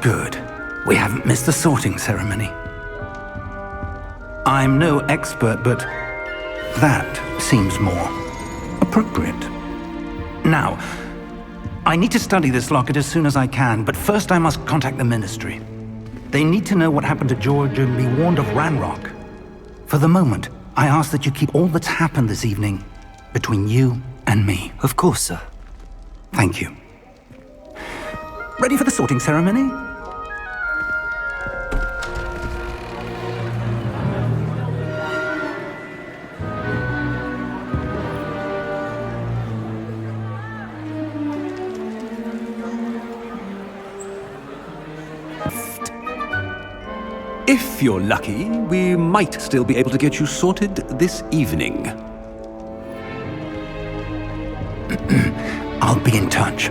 Good. We haven't missed the sorting ceremony. I'm no expert, but that seems more appropriate. Now, I need to study this locket as soon as I can, but first I must contact the Ministry. They need to know what happened to George and be warned of Ranrock. For the moment, I ask that you keep all that's happened this evening between you and me. Of course, sir. Thank you. Ready for the sorting ceremony? If you're lucky, we might still be able to get you sorted this evening. I'll be in touch.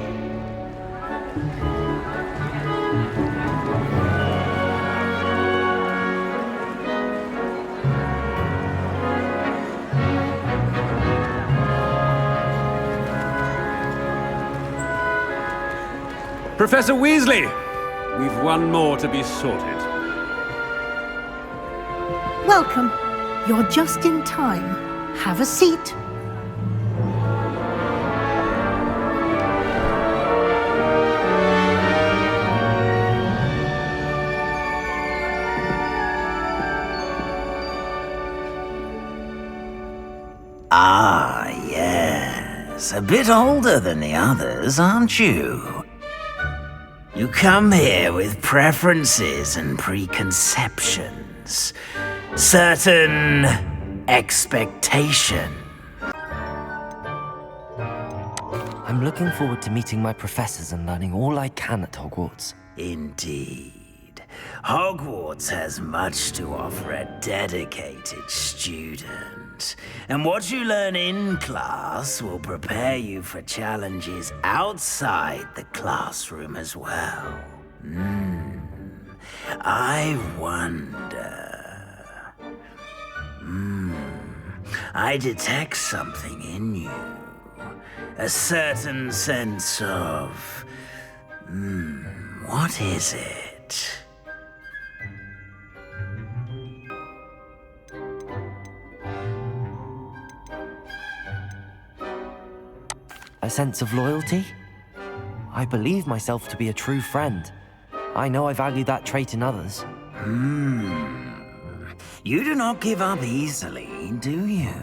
Professor Weasley, we've one more to be sorted. Welcome. You're just in time. Have a seat. Ah, yes. A bit older than the others, aren't you? You come here with preferences and preconceptions. Certain expectation. I'm looking forward to meeting my professors and learning all I can at Hogwarts. Indeed. Hogwarts has much to offer a dedicated student. And what you learn in class will prepare you for challenges outside the classroom as well. I wonder... I detect something in you. A certain sense of... what is it? A sense of loyalty? I believe myself to be a true friend. I know I value that trait in others. You do not give up easily, do you?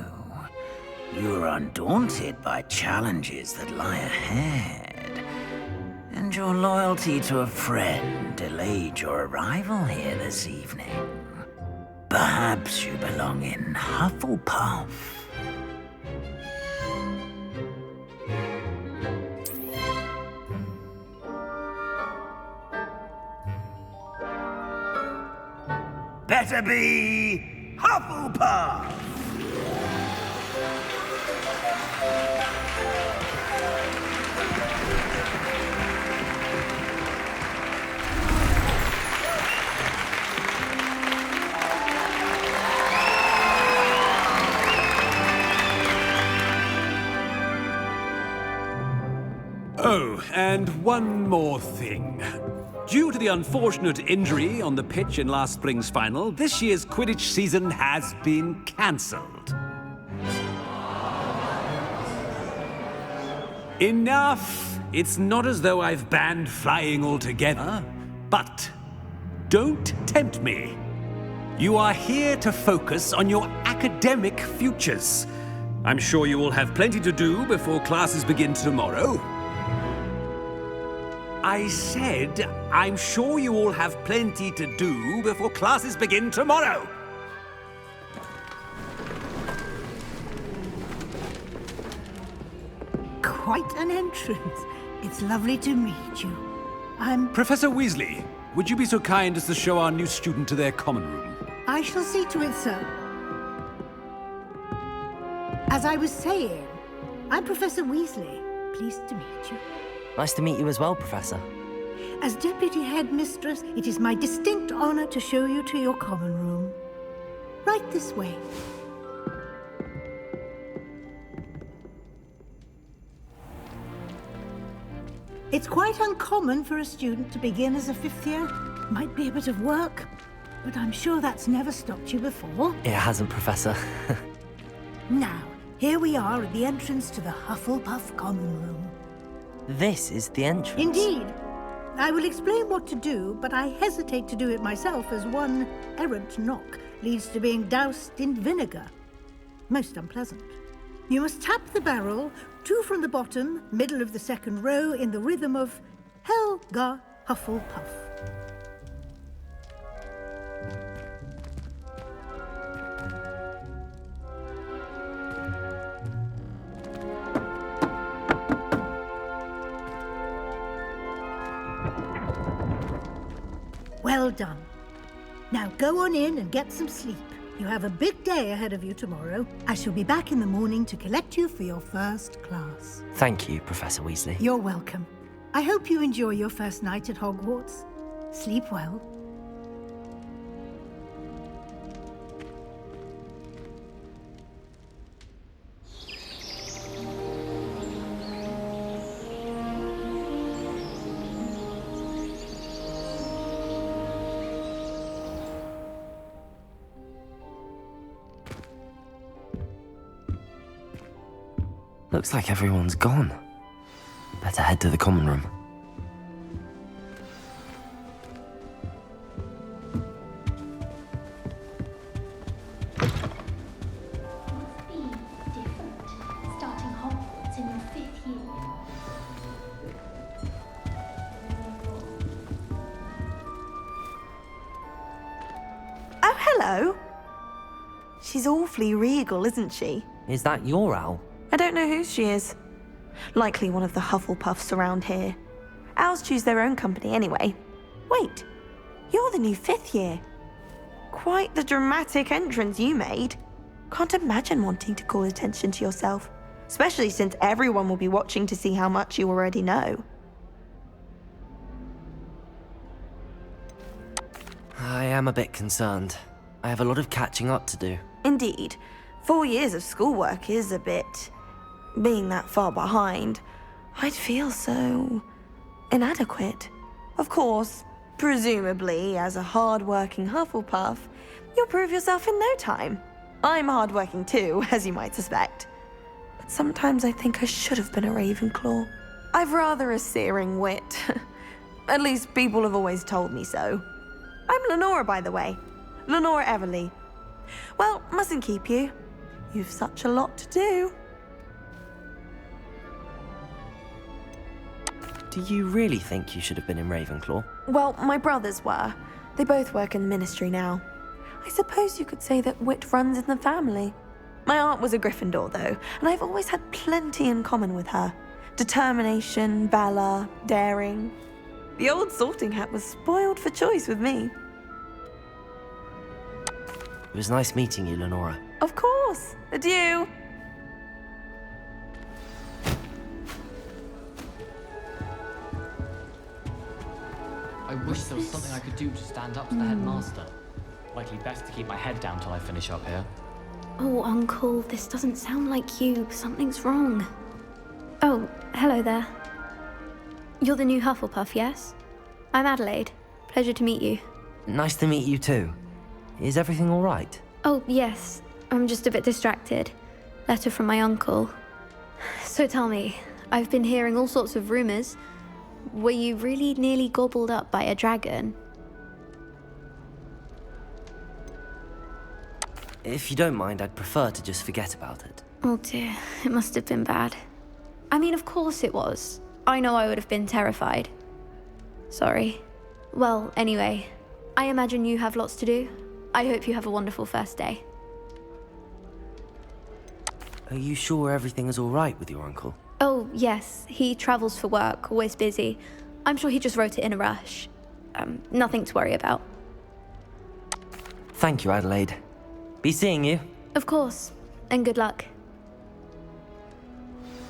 You are undaunted by challenges that lie ahead. And your loyalty to a friend delayed your arrival here this evening. Perhaps you belong in Hufflepuff. Better be Hufflepuff! Oh, and one more thing. Due to the unfortunate injury on the pitch in last spring's final, this year's Quidditch season has been cancelled. Enough! It's not as though I've banned flying altogether, but don't tempt me. You are here to focus on your academic futures. I'm sure you will have plenty to do before classes begin tomorrow. I said, I'm sure you all have plenty to do before classes begin tomorrow. Quite an entrance. It's lovely to meet you. I'm... Professor Weasley, would you be so kind as to show our new student to their common room? I shall see to it, sir. As I was saying, I'm Professor Weasley. Pleased to meet you. Nice to meet you as well, Professor. As Deputy Headmistress, it is my distinct honor to show you to your common room. Right this way. It's quite uncommon for a student to begin as a fifth year. Might be a bit of work, but I'm sure that's never stopped you before. It hasn't, Professor. Now, here we are at the entrance to the Hufflepuff Common Room. This is the entrance. Indeed. I will explain what to do, but I hesitate to do it myself as one errant knock leads to being doused in vinegar. Most unpleasant. You must tap the barrel, 2 from the bottom, middle of the second row, in the rhythm of Helga Hufflepuff. Well done. Now go on in and get some sleep. You have a big day ahead of you tomorrow. I shall be back in the morning to collect you for your first class. Thank you, Professor Weasley. You're welcome. I hope you enjoy your first night at Hogwarts. Sleep well. Looks like everyone's gone. Better head to the common room. Be different, starting Hogwarts in your 5th year. Oh, hello. She's awfully regal, isn't she? Is that your owl? I don't know who she is. Likely one of the Hufflepuffs around here. Owls choose their own company anyway. Wait, you're the new 5th year. Quite the dramatic entrance you made. Can't imagine wanting to call attention to yourself, especially since everyone will be watching to see how much you already know. I am a bit concerned. I have a lot of catching up to do. Indeed, 4 years of schoolwork is a bit... Being that far behind, I'd feel so... inadequate. Of course, presumably, as a hard-working Hufflepuff, you'll prove yourself in no time. I'm hard-working too, as you might suspect. But sometimes I think I should have been a Ravenclaw. I've rather a searing wit. At least people have always told me so. I'm Lenora, by the way. Lenora Everly. Well, mustn't keep you. You've such a lot to do. Do you really think you should have been in Ravenclaw? Well, my brothers were. They both work in the ministry now. I suppose you could say that wit runs in the family. My aunt was a Gryffindor, though, and I've always had plenty in common with her. Determination, valor, daring. The old sorting hat was spoiled for choice with me. It was nice meeting you, Lenora. Of course. Adieu. I wish there was something I could do to stand up to the headmaster. Likely best to keep my head down till I finish up here. Oh, Uncle, this doesn't sound like you. Something's wrong. Oh, hello there. You're the new Hufflepuff, yes? I'm Adelaide. Pleasure to meet you. Nice to meet you too. Is everything all right? Oh, yes. I'm just a bit distracted. Letter from my uncle. So tell me, I've been hearing all sorts of rumors. Were you really nearly gobbled up by a dragon? If you don't mind, I'd prefer to just forget about it. Oh dear, it must have been bad. I mean, of course it was. I know I would have been terrified. Sorry. Well, anyway, I imagine you have lots to do. I hope you have a wonderful first day. Are you sure everything is all right with your uncle? Oh, yes. He travels for work, always busy. I'm sure he just wrote it in a rush. Nothing to worry about. Thank you, Adelaide. Be seeing you. Of course. And good luck.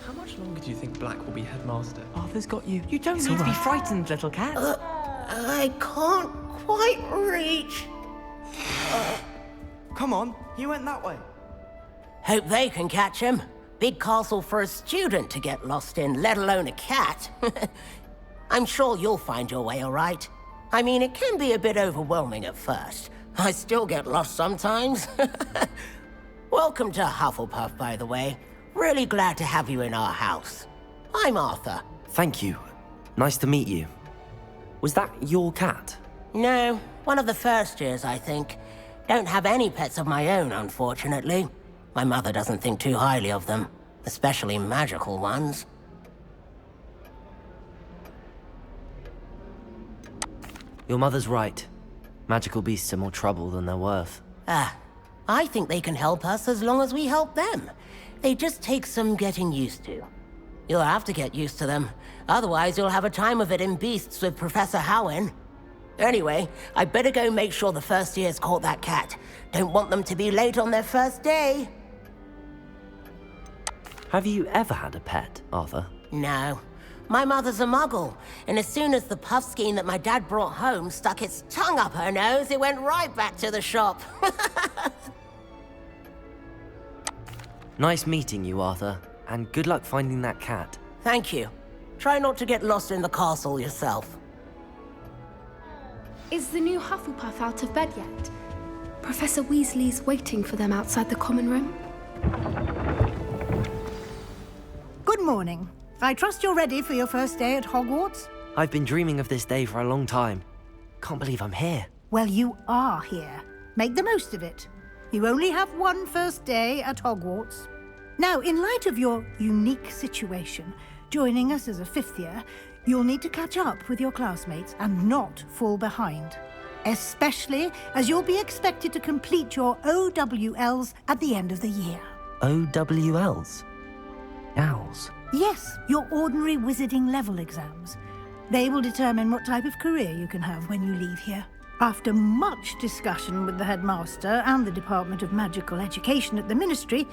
How much longer do you think Black will be headmaster? Arthur's got you. You don't need to be frightened, little cat. I can't quite reach. Come on, you went that way. Hope they can catch him. Big castle for a student to get lost in, let alone a cat. I'm sure you'll find your way all right. I mean, it can be a bit overwhelming at first. I still get lost sometimes. Welcome to Hufflepuff, by the way. Really glad to have you in our house. I'm Arthur. Thank you. Nice to meet you. Was that your cat? No, one of the first years, I think. Don't have any pets of my own, unfortunately. My mother doesn't think too highly of them, especially magical ones. Your mother's right. Magical beasts are more trouble than they're worth. I think they can help us as long as we help them. They just take some getting used to. You'll have to get used to them. Otherwise, you'll have a time of it in Beasts with Professor Howin. Anyway, I better go make sure the first years caught that cat. Don't want them to be late on their first day. Have you ever had a pet, Arthur? No. My mother's a muggle, and as soon as the puffskein that my dad brought home stuck its tongue up her nose, it went right back to the shop. Nice meeting you, Arthur, and good luck finding that cat. Thank you. Try not to get lost in the castle yourself. Is the new Hufflepuff out of bed yet? Professor Weasley's waiting for them outside the common room. Good morning. I trust you're ready for your first day at Hogwarts? I've been dreaming of this day for a long time. Can't believe I'm here. Well, you are here. Make the most of it. You only have one first day at Hogwarts. Now, in light of your unique situation, joining us as a fifth year, you'll need to catch up with your classmates and not fall behind. Especially as you'll be expected to complete your OWLs at the end of the year. OWLs? Owls? Yes, your ordinary wizarding level exams. They will determine what type of career you can have when you leave here. After much discussion with the headmaster and the Department of Magical Education at the Ministry,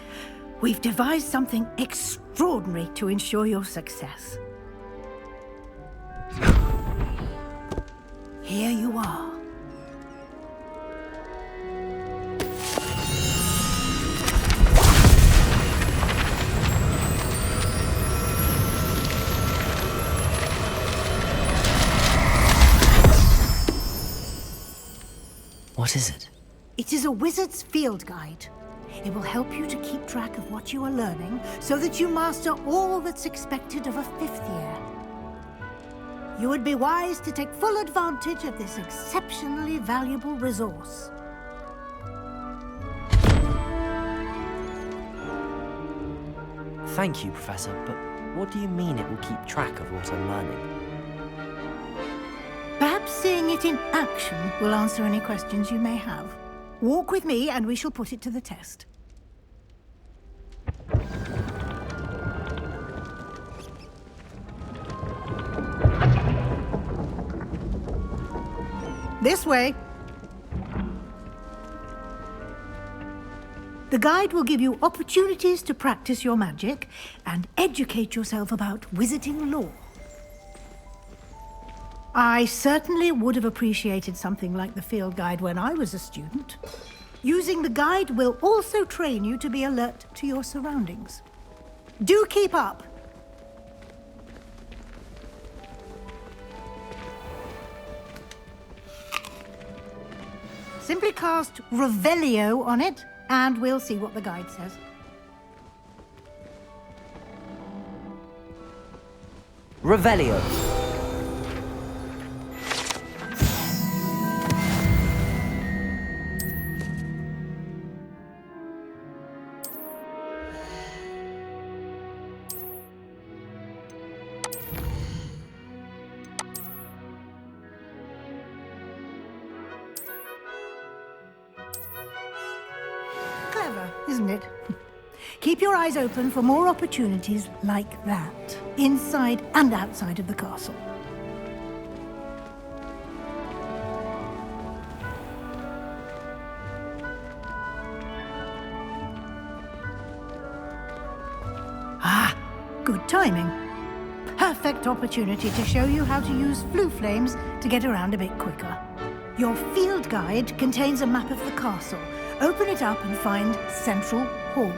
we've devised something extraordinary to ensure your success. Here you are. What is it? It is a wizard's field guide. It will help you to keep track of what you are learning so that you master all that's expected of a fifth year. You would be wise to take full advantage of this exceptionally valuable resource. Thank you, Professor, but what do you mean it will keep track of what I'm learning? Perhaps seeing it in action will answer any questions you may have. Walk with me and we shall put it to the test. This way. The guide will give you opportunities to practice your magic and educate yourself about wizarding lore. I certainly would have appreciated something like the field guide when I was a student. Using the guide will also train you to be alert to your surroundings. Do keep up. Simply cast Revelio on it, and we'll see what the guide says. Revelio. Clever, isn't it? Keep your eyes open for more opportunities like that, inside and outside of the castle. Ah, good timing. Perfect opportunity to show you how to use flue flames to get around a bit quicker. Your field guide contains a map of the castle. Open it up and find Central Hall.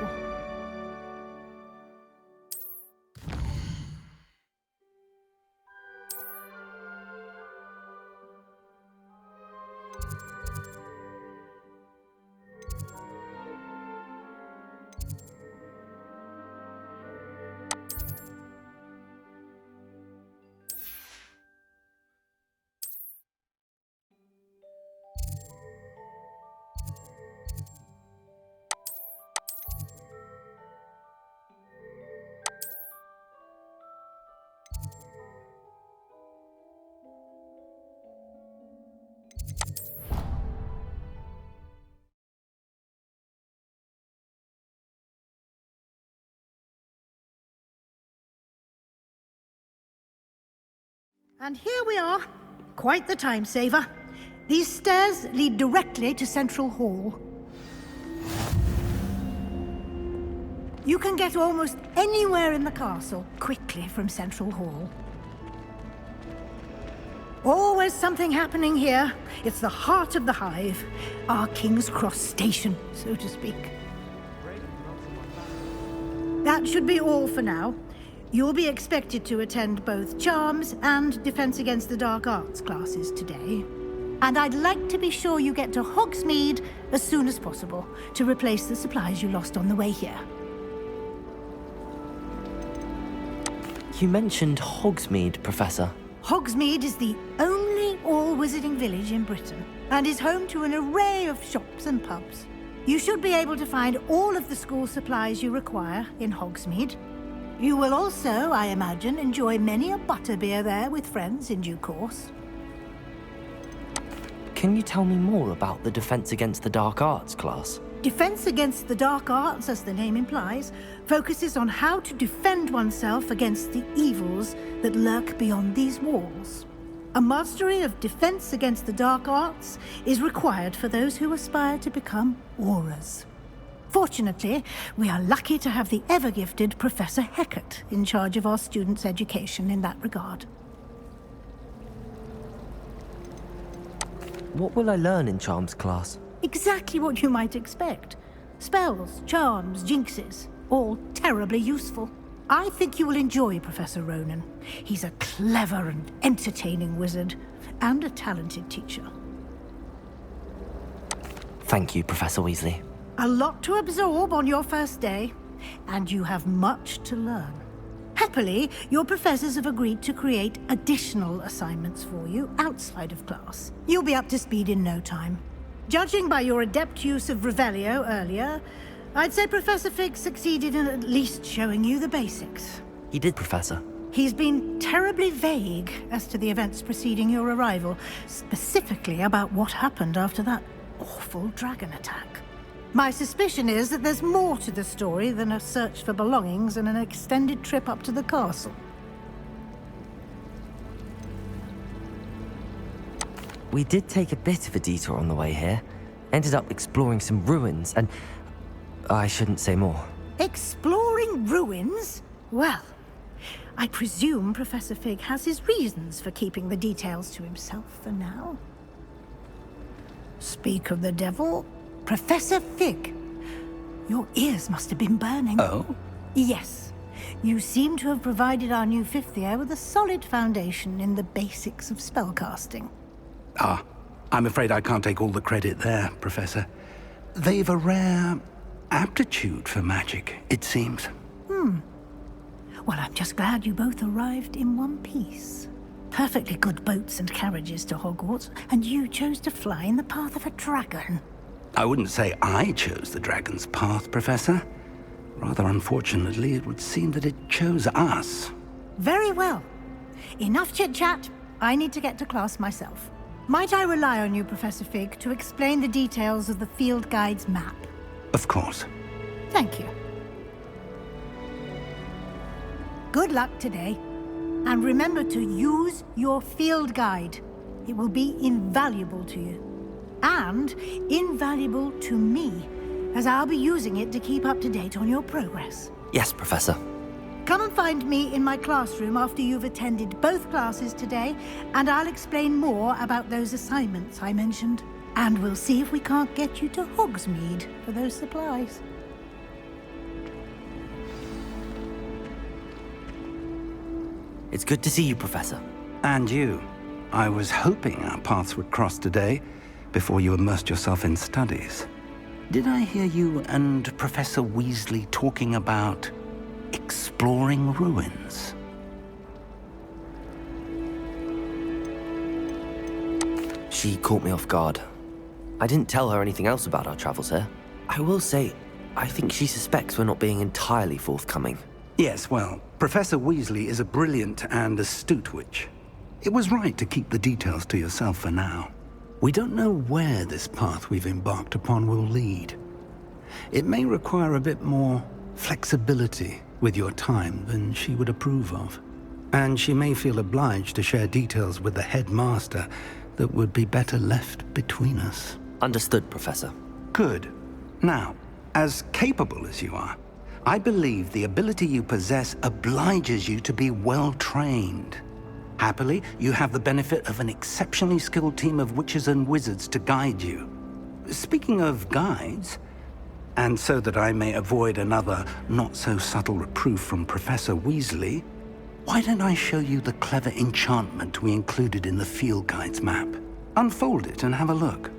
And here we are. Quite the time saver. These stairs lead directly to Central Hall. You can get almost anywhere in the castle quickly from Central Hall. Always something happening here. It's the heart of the hive. Our King's Cross station, so to speak. That should be all for now. You'll be expected to attend both Charms and Defense Against the Dark Arts classes today. And I'd like to be sure you get to Hogsmeade as soon as possible to replace the supplies you lost on the way here. You mentioned Hogsmeade, Professor. Hogsmeade is the only all-wizarding village in Britain and is home to an array of shops and pubs. You should be able to find all of the school supplies you require in Hogsmeade. You will also, I imagine, enjoy many a butterbeer there with friends in due course. Can you tell me more about the Defense Against the Dark Arts class? Defense Against the Dark Arts, as the name implies, focuses on how to defend oneself against the evils that lurk beyond these walls. A mastery of Defense Against the Dark Arts is required for those who aspire to become Aurors. Fortunately, we are lucky to have the ever-gifted Professor Hecat in charge of our students' education in that regard. What will I learn in Charms class? Exactly what you might expect. Spells, charms, jinxes, all terribly useful. I think you will enjoy Professor Ronan. He's a clever and entertaining wizard, and a talented teacher. Thank you, Professor Weasley. A lot to absorb on your first day, and you have much to learn. Happily, your professors have agreed to create additional assignments for you outside of class. You'll be up to speed in no time. Judging by your adept use of Revelio earlier, I'd say Professor Fig succeeded in at least showing you the basics. He did, Professor. He's been terribly vague as to the events preceding your arrival, specifically about what happened after that awful dragon attack. My suspicion is that there's more to the story than a search for belongings and an extended trip up to the castle. We did take a bit of a detour on the way here. Ended up exploring some ruins and... I shouldn't say more. Exploring ruins? Well, I presume Professor Fig has his reasons for keeping the details to himself for now. Speak of the devil, Professor Fig. Your ears must have been burning. Oh? Yes. You seem to have provided our new fifth year with a solid foundation in the basics of spellcasting. Ah, I'm afraid I can't take all the credit there, Professor. They've a rare aptitude for magic, it seems. Well, I'm just glad you both arrived in one piece. Perfectly good boats and carriages to Hogwarts, and you chose to fly in the path of a dragon. I wouldn't say I chose the dragon's path, Professor. Rather unfortunately, it would seem that it chose us. Very well. Enough chit-chat. I need to get to class myself. Might I rely on you, Professor Fig, to explain the details of the field guide's map? Of course. Thank you. Good luck today. And remember to use your field guide. It will be invaluable to you. And invaluable to me, as I'll be using it to keep up to date on your progress. Yes, Professor. Come and find me in my classroom after you've attended both classes today, and I'll explain more about those assignments I mentioned. And we'll see if we can't get you to Hogsmeade for those supplies. It's good to see you, Professor. And you. I was hoping our paths would cross today, before you immersed yourself in studies. Did I hear you and Professor Weasley talking about exploring ruins? She caught me off guard. I didn't tell her anything else about our travels here. I will say, I think she suspects we're not being entirely forthcoming. Yes, well, Professor Weasley is a brilliant and astute witch. It was right to keep the details to yourself for now. We don't know where this path we've embarked upon will lead. It may require a bit more flexibility with your time than she would approve of. And she may feel obliged to share details with the headmaster that would be better left between us. Understood, Professor. Good. Now, as capable as you are, I believe the ability you possess obliges you to be well trained. Happily, you have the benefit of an exceptionally skilled team of witches and wizards to guide you. Speaking of guides, and so that I may avoid another not-so-subtle reproof from Professor Weasley, why don't I show you the clever enchantment we included in the field guide's map? Unfold it and have a look.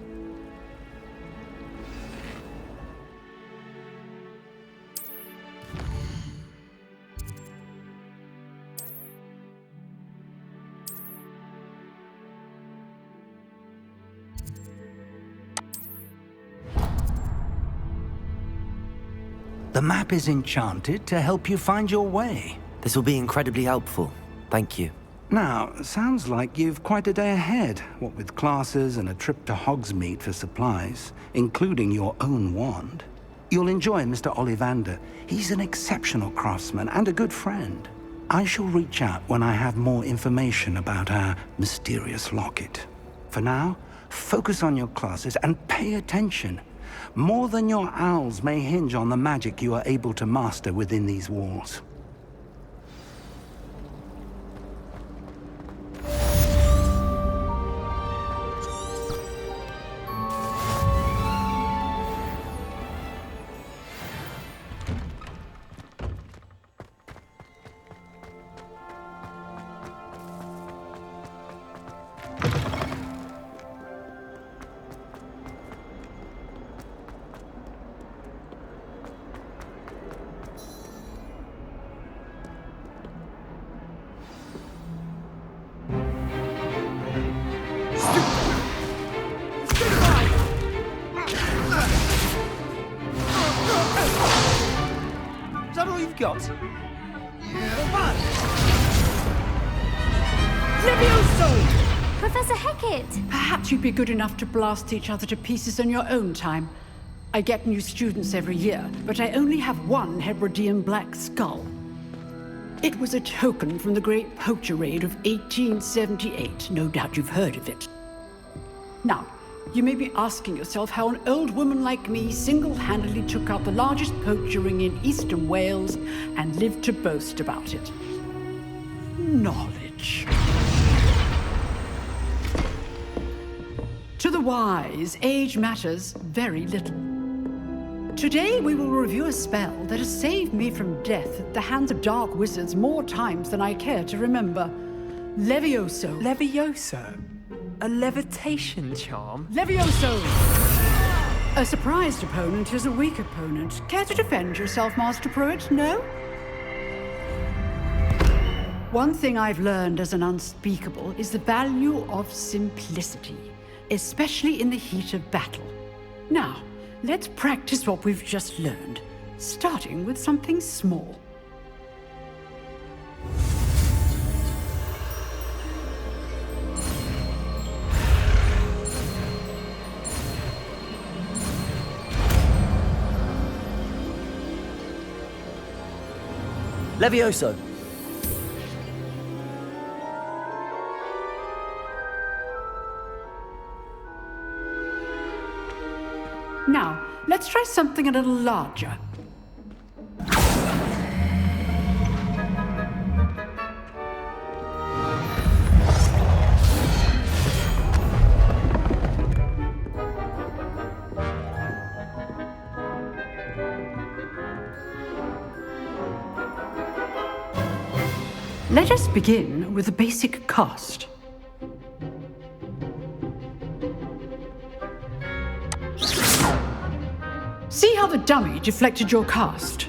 The map is enchanted to help you find your way. This will be incredibly helpful. Thank you. Now, sounds like you've quite a day ahead, what with classes and a trip to Hogsmeade for supplies, including your own wand. You'll enjoy Mr. Ollivander. He's an exceptional craftsman and a good friend. I shall reach out when I have more information about our mysterious locket. For now, focus on your classes and pay attention. More than your owls may hinge on the magic you are able to master within these walls. Got? Levioso! Professor Hecat! Perhaps you'd be good enough to blast each other to pieces in your own time. I get new students every year, but I only have one Hebridean black skull. It was a token from the Great Poacher Raid of 1878. No doubt you've heard of it. Now, you may be asking yourself how an old woman like me single-handedly took out the largest poacher ring in eastern Wales and lived to boast about it. Knowledge. To the wise, age matters very little. Today we will review a spell that has saved me from death at the hands of dark wizards more times than I care to remember. Levioso. Levioso? A levitation charm? Levioso! A surprised opponent is a weak opponent. Care to defend yourself, Master Pruitt? No? One thing I've learned as an unspeakable is the value of simplicity, especially in the heat of battle. Now, let's practice what we've just learned, starting with something small. Levioso! Now, let's try something a little larger. Let us begin with a basic cast. See how the dummy deflected your cast?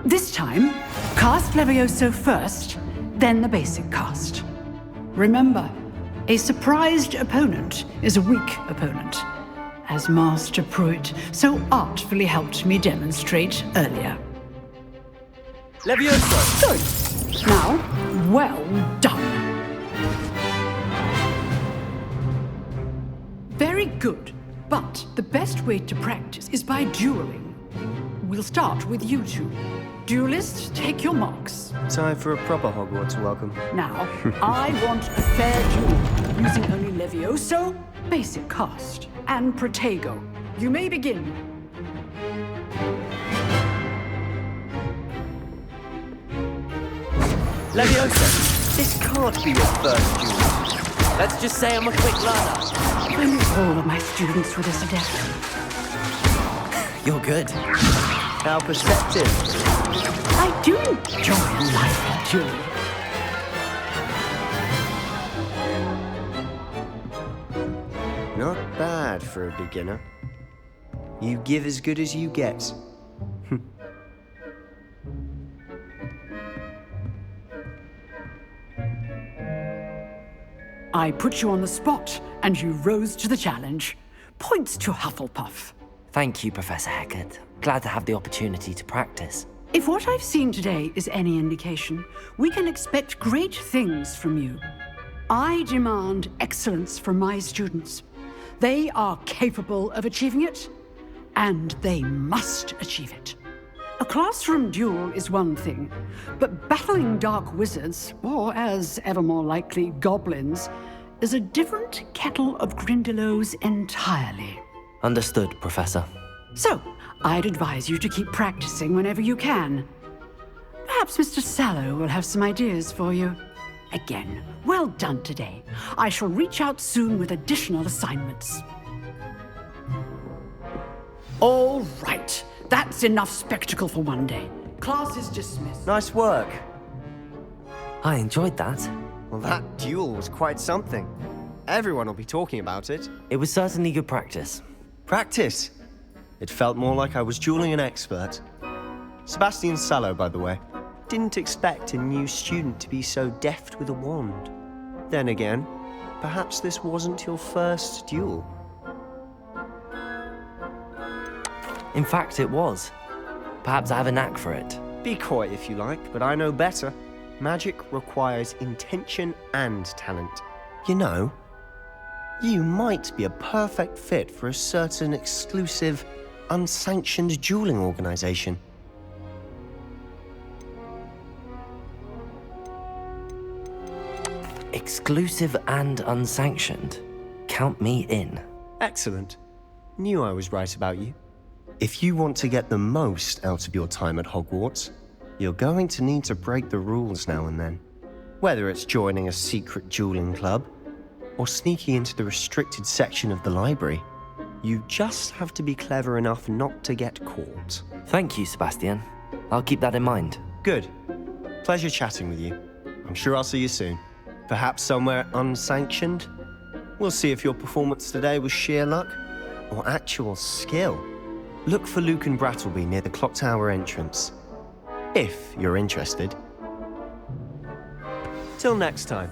This time, cast Levioso first, then the basic cast. Remember, a surprised opponent is a weak opponent, as Master Pruitt so artfully helped me demonstrate earlier. Levioso! Good. Now, well done. Very good, but the best way to practice is by dueling. we'll start with you two. Duelists, take your marks. Time for a proper Hogwarts welcome. Now, I want a fair duel, using only Levioso, basic cast, and Protego. You may begin. Leviosa, this can't be your first duel. Let's just say I'm a quick learner. I wish all of my students were this adept. You're good. How perceptive. I do enjoy a lively duel. Not bad for a beginner. You give as good as you get. I put you on the spot, and you rose to the challenge. Points to Hufflepuff. Thank you, Professor Hecat. Glad to have the opportunity to practice. If what I've seen today is any indication, we can expect great things from you. I demand excellence from my students. They are capable of achieving it, and they must achieve it. A classroom duel is one thing, but battling dark wizards, or as ever more likely, goblins, is a different kettle of Grindylows entirely. Understood, Professor. So, I'd advise you to keep practicing whenever you can. Perhaps Mr. Sallow will have some ideas for you. Again, well done today. I shall reach out soon with additional assignments. All right. That's enough spectacle for one day. Class is dismissed. Nice work. I enjoyed that. Well, that duel was quite something. Everyone will be talking about it. It was certainly good practice. Practice? It felt more like I was dueling an expert. Sebastian Sallow, by the way. Didn't expect a new student to be so deft with a wand. Then again, perhaps this wasn't your first duel. In fact, it was. Perhaps I have a knack for it. Be coy if you like, but I know better. Magic requires intention and talent. You know, you might be a perfect fit for a certain exclusive, unsanctioned dueling organization. Exclusive and unsanctioned. Count me in. Excellent. Knew I was right about you. If you want to get the most out of your time at Hogwarts, you're going to need to break the rules now and then. Whether it's joining a secret dueling club, or sneaking into the restricted section of the library, you just have to be clever enough not to get caught. Thank you, Sebastian. I'll keep that in mind. Good. Pleasure chatting with you. I'm sure I'll see you soon. Perhaps somewhere unsanctioned? We'll see if your performance today was sheer luck or actual skill. Look for Luke and Brattleby near the clock tower entrance, if you're interested. Till next time.